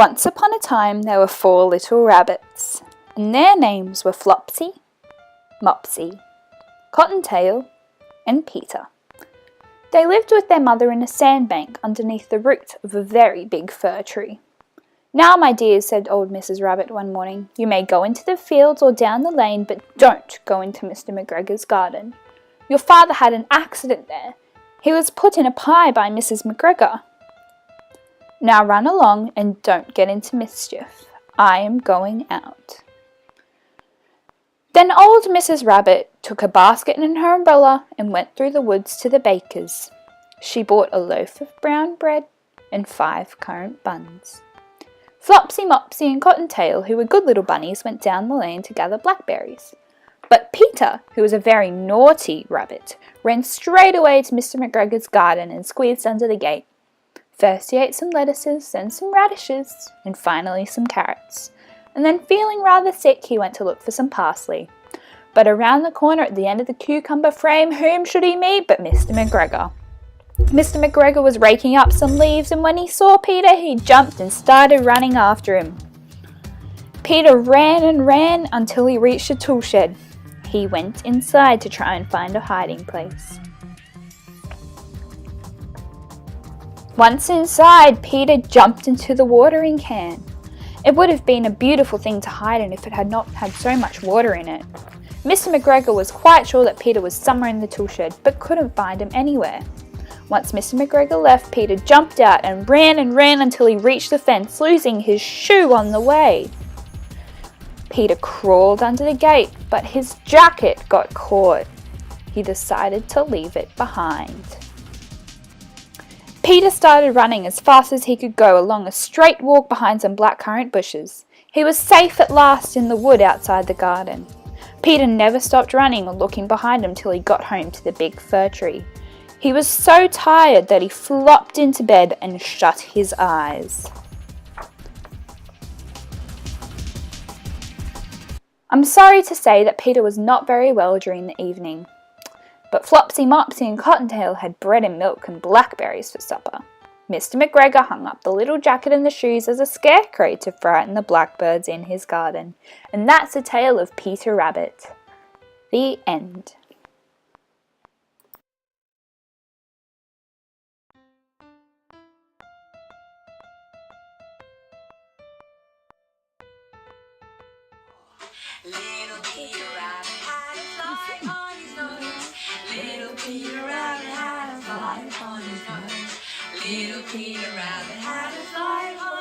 Once upon a time there were 4 little rabbits, and their names were Flopsy, Mopsy, Cottontail, and Peter. They lived with their mother in a sandbank underneath the root of a very big fir tree. "Now, my dears," said old Mrs. Rabbit one morning, "you may go into the fields or down the lane, but don't go into Mr. McGregor's garden. Your father had an accident there. He was put in a pie by Mrs. McGregor. Now run along and don't get into mischief. I am going out." Then old Mrs. Rabbit took a basket and her umbrella and went through the woods to the baker's. She bought a loaf of brown bread and 5 currant buns. Flopsy, Mopsy and Cottontail, who were good little bunnies, went down the lane to gather blackberries. But Peter, who was a very naughty rabbit, ran straight away to Mr. McGregor's garden and squeezed under the gate. First he ate some lettuces, then some radishes, and finally some carrots. And then, feeling rather sick, he went to look for some parsley. But around the corner at the end of the cucumber frame, whom should he meet but Mr. McGregor? Mr. McGregor was raking up some leaves, and when he saw Peter, he jumped and started running after him. Peter ran and ran until he reached a tool shed. He went inside to try and find a hiding place. Once inside, Peter jumped into the watering can. It would have been a beautiful thing to hide in if it had not had so much water in it. Mr. McGregor was quite sure that Peter was somewhere in the tool shed, but couldn't find him anywhere. Once Mr. McGregor left, Peter jumped out and ran until he reached the fence, losing his shoe on the way. Peter crawled under the gate, but his jacket got caught. He decided to leave it behind. Peter started running as fast as he could go along a straight walk behind some blackcurrant bushes. He was safe at last in the wood outside the garden. Peter never stopped running or looking behind him till he got home to the big fir tree. He was so tired that he flopped into bed and shut his eyes. I'm sorry to say that Peter was not very well during the evening. But Flopsy, Mopsy and Cottontail had bread and milk and blackberries for supper. Mr. McGregor hung up the little jacket and the shoes as a scarecrow to frighten the blackbirds in his garden. And that's the tale of Peter Rabbit. The end. Little Peter Rabbit had a fly on his nose. Little Peter Rabbit had a fly on his nose. Little Peter Rabbit had a fly on